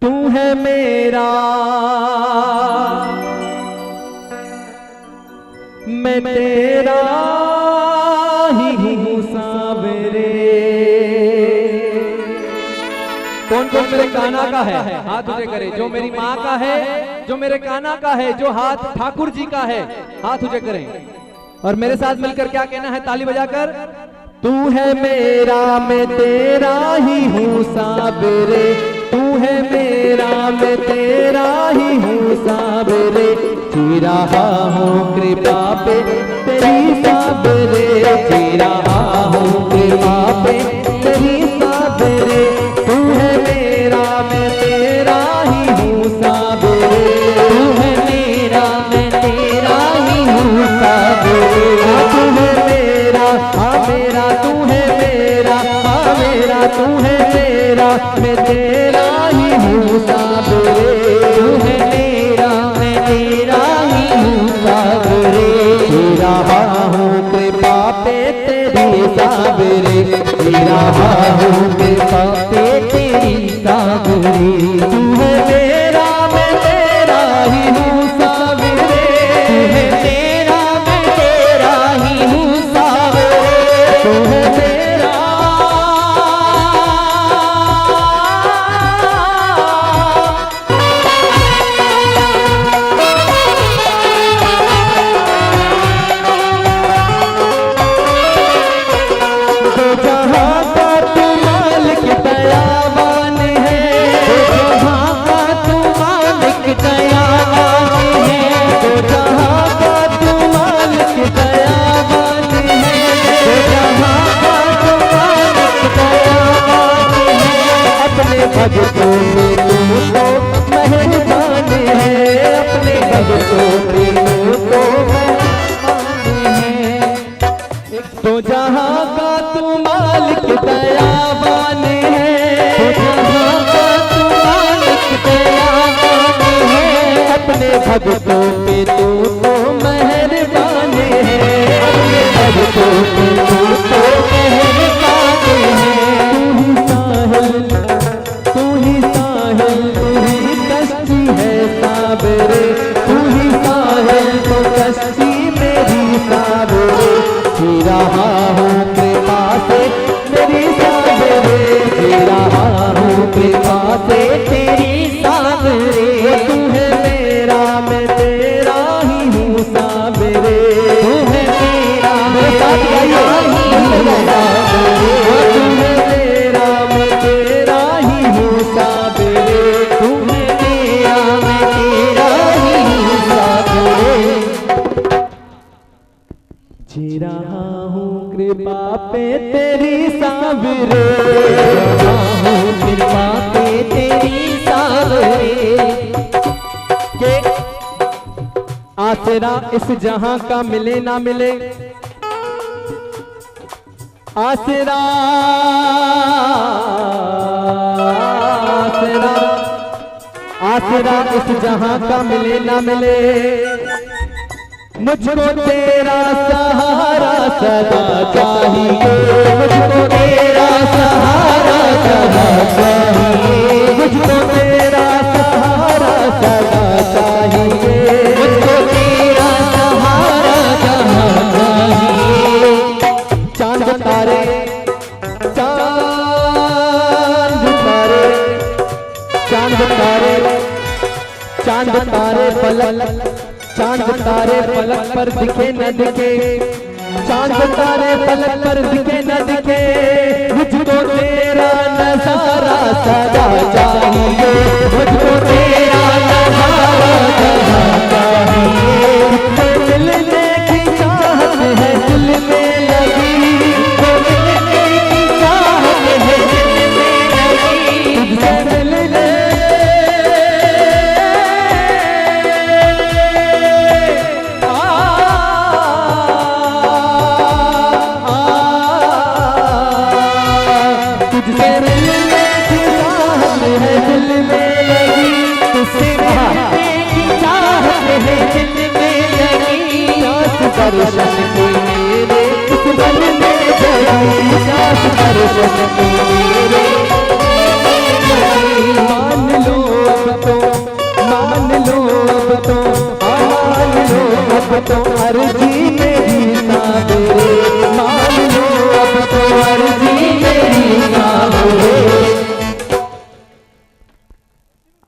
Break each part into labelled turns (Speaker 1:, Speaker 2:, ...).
Speaker 1: तू है मेरा मैं तेरा ही हूँ सावरे। कौन कौन मेरे कान्हा का है हाथ ऊंचे करे। जो मेरी माँ का है, जो मेरे कान्हा का है, जो हाथ ठाकुर जी का है हाथ ऊंचे करें। और मेरे साथ मिलकर क्या कहना है ताली बजाकर। तू है मेरा मैं तेरा ही हूँ सावरे। तू है मेरा मैं तेरा ही हूँ सावरे। जी रहा हूँ कृपा पे तेरी सावरे। जी रहा हूँ कृपा पे तेरी सावरे। तू है मेरा मैं तेरा ही हूँ सावरे।
Speaker 2: तू है मेरा मैं तेरा ही हूँ सावरे।
Speaker 1: तू है मेरा हाँ मेरा तू है मेरा हाँ मेरा तू है मेरा मैं तेरा ही हूँ सावरे।
Speaker 2: तू है मेरा मैं तेरा ही हूँ सावरे।
Speaker 1: जी रहा हूँ कृपा पे तेरी सावरे। जी रहा हूँ कृपा पे तेरी सावरे। तू है मेरा मैं तेरा ही हूँ सावरे।
Speaker 2: तू है मेरा मैं तेरा ही हूँ सावरे।
Speaker 1: तू है मेरा तो जहाँ का तू मालिक दयावान है।
Speaker 2: तो जहाँ का तू मालिक दयावान है।
Speaker 1: तो जहाँ का तू मालिक दयावान है।
Speaker 2: तो जहाँ का तू मालिक दयावान है।
Speaker 1: अपने भक्तों में तू तो मेहरबान है। अपने भक्तों में तू तो मेहरबान है। तो जहाँ का तू मालिक दयावान है।
Speaker 2: तो जहाँ का तू मालिक दयावान है।
Speaker 1: अपने भक्तों पे तू तो मेहरबान है। अपने भक्तों पे तू तो
Speaker 2: मेहरबान है।
Speaker 1: तू ही साहिल तू ही कश्ती है सावरे। तू ही साहिल तो कश्ती मेरी सावरे। जी रहा हूँ कृपा से मेरी सावरे। जी रहा हूँ कृपा से तेरी सावरे। तू है मेरा मैं तेरा ही हूँ सावरे।
Speaker 2: तू है मेरा मैं
Speaker 1: साथ
Speaker 2: तेरा ही हूँ सावरे।
Speaker 1: तू है मेरा मैं तेरा ही हूँ सावरे।
Speaker 2: तू है मेरा मैं तेरा ही हूँ सावरे।
Speaker 1: जी रहा हूँ कृपा पे तेरी सावरे।
Speaker 2: हूँ कृपा पे तेरी सावरे।
Speaker 1: के आसरा इस जहां का मिले ना मिले। आसरा आसरा आसरा इस जहां का मिले ना मिले। मुझको तेरा सहारा सदा चाहिए। मुझको तेरा सहारा सदा चाहिए। मुझको तेरा सहारा सदा चाहिए।
Speaker 2: मुझको तेरा सहारा जहाँ चाहिए।
Speaker 1: चांद तारे चांद तारे चांद तारे चांद तारे पलक चांद तारे पलक पर दिखे न दिखे। चांद तारे पलक पर दिखे न दिखे। मुझको तेरा नजारा सदा चाहिए। मुझको तेरा नजारा सदा चाहिए। तुझसे मिलने की चाहत है दिल में लगी।
Speaker 2: मिलने की चाहत है दिल में लगी।
Speaker 1: तुझसे मिलने तुझसे मिलने की चाहत है दिल में लगी। तुझसे
Speaker 2: मिलने की चाहत है दिल में लगी।
Speaker 1: दर्शन को मेरे इस मन में जगी। दर्शन को मेरे मान लो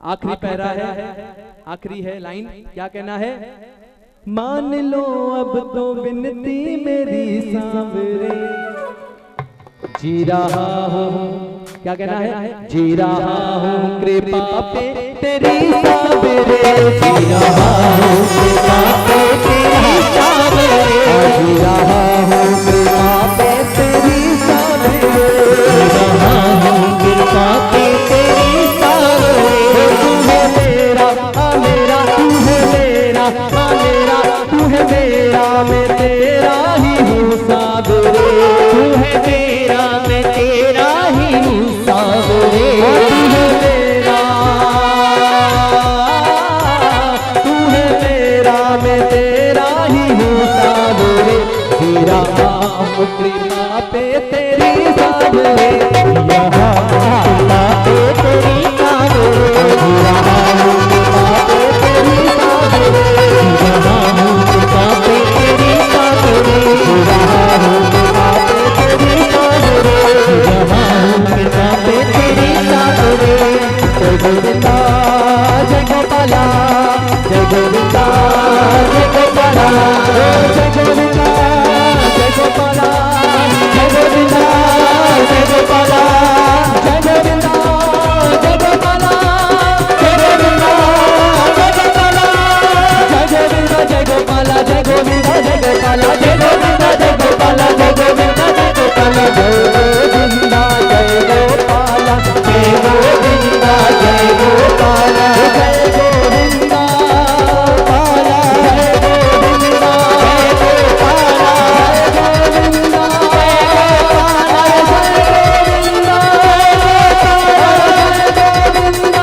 Speaker 1: आखिरी पैरा है, आखिरी है लाइन, क्या कहना है? मान लो अब तो विनती मेरी सांवरे, जी रहा हूँ, क्या कहना है? जी रहा हूँ कृपा पे तेरी सांवरे, जी रहा हूँ कृपा पे तेरी सांवरे, जी रहा हूँ कृपा पे तेरी सांवरे, जी रहा हूँ कृपा पे तेरी सांवरे। तू है मेरा मेरा, तू है मेरा मेरा, तू है मेरा मैं तेरा ही हूँ सांवरे,
Speaker 2: तू है मेरा मैं तेरा ही हूँ सांवरे,
Speaker 1: तू है मेरा, तू है मेरा मैं तेरा ही हूँ सांवरे, तेरा कृपा पे तेरी सांवरे, यहाँ कृपा पे तेरी सांवरे, यहाँ कृपा पे तेरी सांवरे, यहाँ कृपा पे तेरी सांवरे, यहाँ कृपा पे तेरी सांवरे, यहाँ कृपा पे तेरी सांवरे। जय गोविंदा जय गोपाला, जय गोविंदा जय गोपाला, जय गोविंदा जय गोपाला, जय गोविंदा जय गोपाला, जय गोविंदा जय गोपाला, जय गोविंदा जय गोपाला, जय गोविंदा जय गोपाला, जय गोविंदा जय गोपाला, जय गोविंदा जय गोपाला, जय गोविंदा जय गोपाला, जय गोविंदा जय गोपाला, जय गोविंदा जय गोपाला, जय गोविंदा पाला, जय गोविंदा जय गोपाला, जय गोविंदा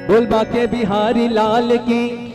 Speaker 1: बोल बाके बिहारी लाल की।